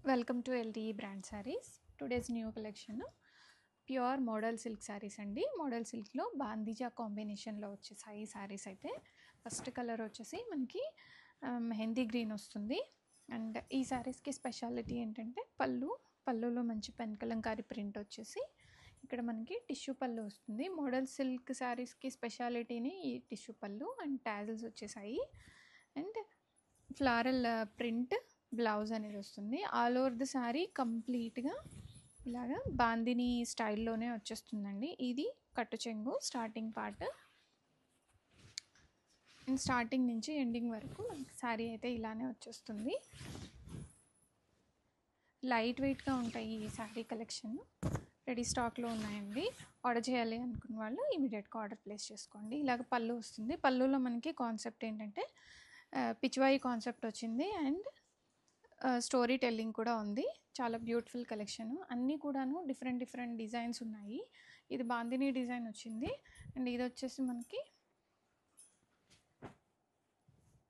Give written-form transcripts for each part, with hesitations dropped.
Welcome to LTE brand saris. Today's new collection pure model silk saris అండి. Model సిల్క్లో బాందీజా కాంబినేషన్లో వచ్చేసాయి శారీస్. అయితే ఫస్ట్ కలర్ వచ్చేసి మనకి మెహందీ గ్రీన్ వస్తుంది. అండ్ ఈ శారీస్కి స్పెషాలిటీ ఏంటంటే పళ్ళులో మంచి పెన్ కలంకారీ ప్రింట్ వచ్చేసి ఇక్కడ మనకి టిష్యూ పళ్ళు వస్తుంది. మోడల్ సిల్క్ శారీస్కి స్పెషాలిటీని ఈ టిష్యూ పళ్ళు అండ్ టాజిల్స్ వచ్చేసాయి. అండ్ ఫ్లారల్ ప్రింట్ బ్లౌజ్ అనేది వస్తుంది. ఆల్ ఓవర్ ద శారీ కంప్లీట్గా ఇలాగా బాందిని స్టైల్లోనే వచ్చేస్తుందండి. ఇది కట్టు చెంగు స్టార్టింగ్ పార్ట్. అండ్ స్టార్టింగ్ నుంచి ఎండింగ్ వరకు శారీ అయితే ఇలానే వచ్చేస్తుంది. లైట్ వెయిట్గా ఉంటాయి ఈ శారీ కలెక్షన్. రెడీ స్టాక్లో ఉన్నాయండి. ఆర్డర్ చేయాలి అనుకున్న వాళ్ళు ఇమీడియట్గా ఆర్డర్ ప్లేస్ చేసుకోండి. ఇలాగ పళ్ళు వస్తుంది. పళ్ళులో మనకి కాన్సెప్ట్ ఏంటంటే పిచ్వాయి కాన్సెప్ట్ వచ్చింది అండ్ స్టోరీ టెల్లింగ్ కూడా ఉంది. చాలా బ్యూటిఫుల్ కలెక్షన్. అన్నీ కూడాను డిఫరెంట్ డిజైన్స్ ఉన్నాయి. ఇది బాందిని డిజైన్ వచ్చింది. అండ్ ఇది వచ్చేసి మనకి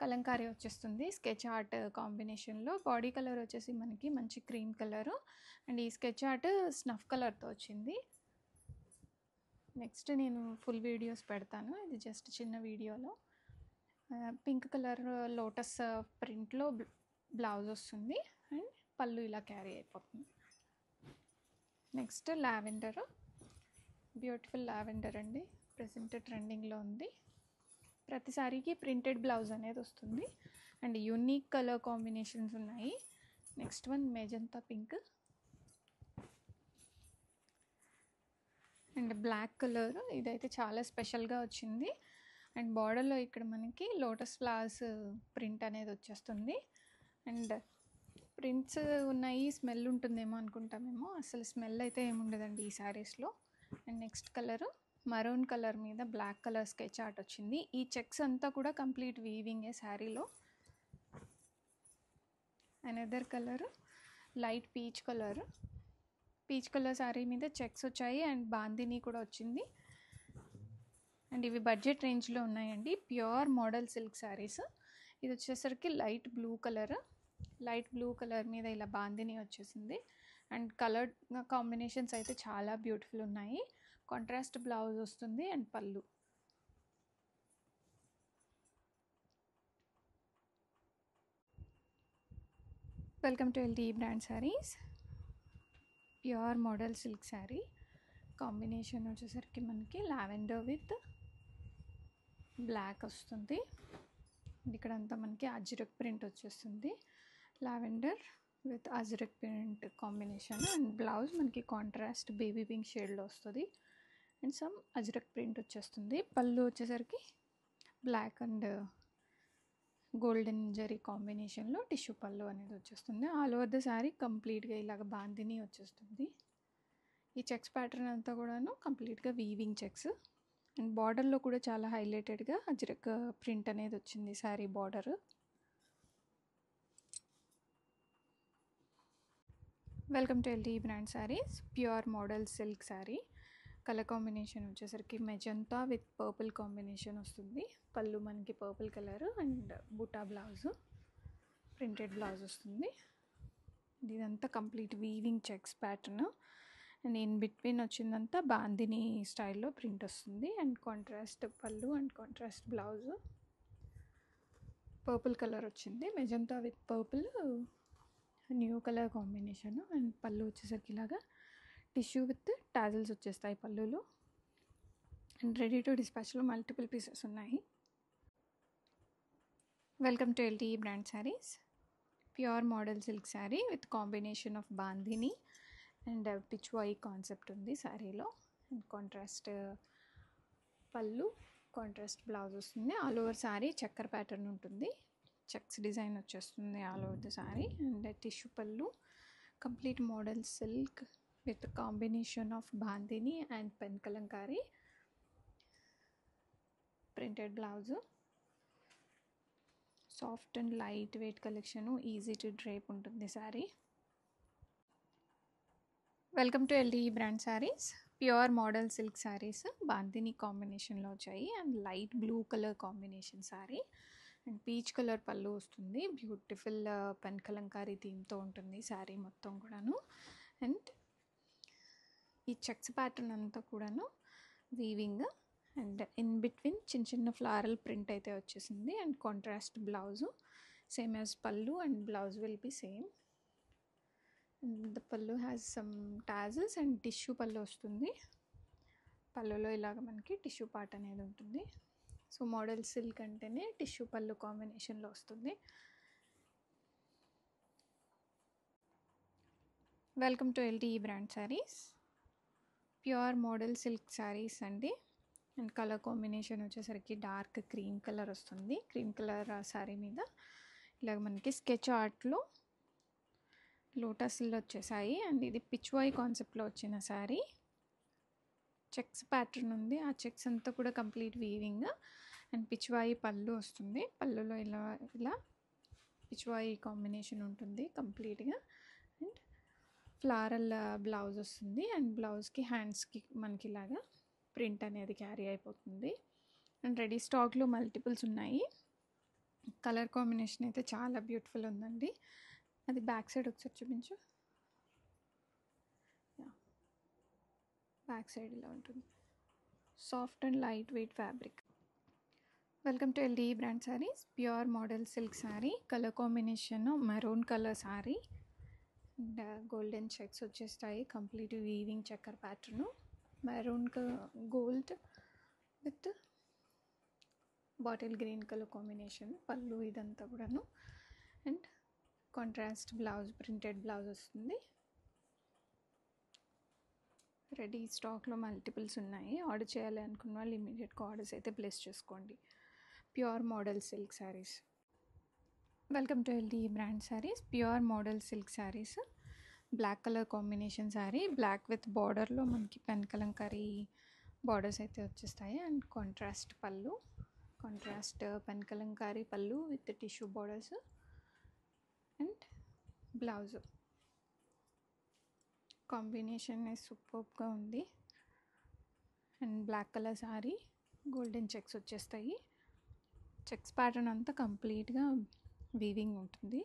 కలంకారీ వచ్చేస్తుంది స్కెచ్ ఆర్ట్ కాంబినేషన్లో. బాడీ కలర్ వచ్చేసి మనకి మంచి క్రీమ్ కలరు అండ్ ఈ స్కెచ్ ఆర్ట్ స్నఫ్ కలర్తో వచ్చింది. నెక్స్ట్ నేను ఫుల్ వీడియోస్ పెడతాను. ఇది జస్ట్ చిన్న వీడియోలో. పింక్ కలర్ లోటస్ ప్రింట్లో బ్లౌజ్ వస్తుంది అండ్ పళ్ళు ఇలా క్యారీ అయిపోతుంది. నెక్స్ట్ లావెండర్, బ్యూటిఫుల్ లావెండర్ అండి. ప్రెసెంట్ ట్రెండింగ్లో ఉంది. ప్రతి సారీకి ప్రింటెడ్ బ్లౌజ్ అనేది వస్తుంది అండ్ యూనిక్ కలర్ కాంబినేషన్స్ ఉన్నాయి. Next one magenta pink and black colour. ఇదైతే చాలా స్పెషల్గా వచ్చింది. అండ్ బార్డర్లో ఇక్కడ మనకి లోటస్ ఫ్లవర్స్ ప్రింట్ అనేది వచ్చేస్తుంది. అండ్ ప్రింట్స్ ఉన్నాయి, స్మెల్ ఉంటుందేమో అనుకుంటామేమో, అసలు స్మెల్ అయితే ఏముండదండి ఈ శారీస్లో. And next colour maroon colour మీద బ్లాక్ కలర్ స్కెచ్ ఆర్ట్ వచ్చింది. ఈ చెక్స్ అంతా కూడా కంప్లీట్ వీవింగే శారీలో. Another colour light peach colour sari మీద చెక్స్ వచ్చాయి అండ్ బాందిని కూడా వచ్చింది. అండ్ ఇవి బడ్జెట్ రేంజ్లో ఉన్నాయండి. Pure model silk saris. ఇది వచ్చేసరికి లైట్ బ్లూ కలర్ మీద ఇలా బాందిని వచ్చేసింది. అండ్ కలర్ కాంబినేషన్స్ అయితే చాలా బ్యూటిఫుల్ ఉన్నాయి. కాంట్రాస్ట్ బ్లౌజ్ వస్తుంది అండ్ పళ్ళు. Welcome to LTE brand saris. Pure model silk sari. Combination వచ్చేసరికి మనకి లావెండర్ విత్ బ్లాక్ వస్తుంది. ఇక్కడంతా మనకి అజ్రక్ ప్రింట్ వచ్చేస్తుంది. Lavender with Ajrakh print combination and blouse మనకి కాంట్రాస్ట్ బేబీ పింక్ షేడ్లో వస్తుంది అండ్ సమ్ అజ్రక్ ప్రింట్ వచ్చేస్తుంది. పళ్ళు వచ్చేసరికి బ్లాక్ అండ్ గోల్డెన్ జరీ కాంబినేషన్లో టిష్యూ పళ్ళు అనేది వచ్చేస్తుంది. ఆల్ ఓవర్ ద శారీ కంప్లీట్గా ఇలాగ బాందిని వచ్చేస్తుంది. ఈ చెక్స్ ప్యాటర్న్ అంతా కూడాను కంప్లీట్గా వీవింగ్ చెక్స్ అండ్ బార్డర్లో కూడా చాలా హైలైటెడ్గా అజ్రక్ ప్రింట్ అనేది వచ్చింది sari border. Welcome to LTE brand saris. Pure model silk sari. Colour combination వచ్చేసరికి మెజంతా విత్ పర్పుల్ కాంబినేషన్ వస్తుంది. పళ్ళు మనకి పర్పుల్ కలర్ అండ్ బుటా బ్లౌజ్, ప్రింటెడ్ బ్లౌజ్ వస్తుంది. ఇదంతా complete weaving checks pattern and in between వచ్చిందంతా బాందిని స్టైల్లో ప్రింట్ వస్తుంది and contrast pallu and contrast blouse. Purple colour వచ్చింది. Magenta with purple new colour combination and pallu వచ్చేసరికి ఇలాగా టిష్యూ విత్ టాజిల్స్ వచ్చేస్తాయి పళ్ళులో. అండ్ రెడీ టు డిస్పాచ్లో మల్టిపుల్ పీసెస్ ఉన్నాయి. Welcome to LTE brand saris. Pure model silk sari with combination of bandhani and pichwai concept ఉంది శారీలో. And contrast పళ్ళు, కాంట్రాస్ట్ బ్లౌజ్ వస్తుంది. All over sari checker pattern ఉంటుంది. చెక్స్ డిజైన్ వచ్చేస్తుంది all over the sari and tissue pallu. Complete model silk with combination of bandhani and pen kalamkari. Printed blouse. Soft and light weight collection, easy to drape ఉంటుంది sari. Welcome to LTE brand saris. Pure model silk saris bandhani కాంబినేషన్లో వచ్చాయి and light blue colour combination sari and peach colour పళ్ళు వస్తుంది. Beautiful pen Kalamkari థీమ్తో ఉంటుంది శారీ మొత్తం కూడాను. And ఈ checks pattern అంతా కూడాను వీవింగ్ అండ్ ఇన్ బిట్వీన్ చిన్న చిన్న ఫ్లారల్ ప్రింట్ అయితే వచ్చేసింది. And contrast blouse same as pallu and blouse will be same. And the pallu has some tassels and tissue pallu వస్తుంది. పళ్ళులో ఇలాగ మనకి టిష్యూ పార్ట్ అనేది ఉంటుంది. సో మోడల్ సిల్క్ అంటేనే టిష్యూ పళ్ళు కాంబినేషన్లో వస్తుంది. Welcome to LTE brand saris. Pure model silk saris అండి. అండ్ కలర్ కాంబినేషన్ వచ్చేసరికి డార్క్ క్రీమ్ కలర్ వస్తుంది. క్రీమ్ కలర్ శారీ మీద ఇలాగ మనకి స్కెచ్ ఆర్ట్లో లోటస్లు వచ్చేసాయి. అండ్ ఇది పిచ్వాయ్ కాన్సెప్ట్లో వచ్చిన శారీ. చెక్స్ ప్యాటర్న్ ఉంది. ఆ చెక్స్ అంతా కూడా కంప్లీట్ వీవింగ్ అండ్ పిచ్వాయి పళ్ళు వస్తుంది. పళ్ళులో ఇలా ఇలా పిచ్వాయి కాంబినేషన్ ఉంటుంది కంప్లీట్గా. అండ్ ఫ్లారల్ బ్లౌజ్ వస్తుంది. అండ్ బ్లౌజ్కి హ్యాండ్స్కి మనకి ఇలాగా ప్రింట్ అనేది క్యారీ అయిపోతుంది. అండ్ రెడీ స్టాక్లో మల్టిపుల్స్ ఉన్నాయి. కలర్ కాంబినేషన్ అయితే చాలా బ్యూటిఫుల్ ఉందండి. అది బ్యాక్ సైడ్ ఒకసారి చూపించు. బ్యాక్ సైడ్ ఇలా ఉంటుంది. Soft and light weight fabric. Welcome to LTE brand saris. Pure model silk sari. Colour combination maroon colour sari and golden checks వచ్చేస్తాయి. Complete weaving checker pattern. Maroon gold with bottle green colour combination. Pallu ఇదంతా కూడాను. And contrast blouse printed blouse వస్తుంది. Ready స్టాక్లో multiples ఉన్నాయి. Order చేయాలి అనుకున్న వాళ్ళు ఇమీడియట్గా ఆర్డర్స్ అయితే ప్లేస్ చేసుకోండి. Pure model silk saris. Welcome to LTE brand saris. Pure model silk saris. Black colour combination sari. Black with బార్డర్లో మనకి పెన్ కలంకారీ బార్డర్స్ అయితే వచ్చేస్తాయి. అండ్ కాంట్రాస్ట్ పళ్ళు, కాంట్రాస్ట్ పెన్ కలంకారీ పళ్ళు with tissue borders and blouse combination సూపర్గా ఉంది. And black colour sari, golden checks వచ్చేస్తాయి. Checks pattern అంతా కంప్లీట్గా వీవింగ్ ఉంటుంది.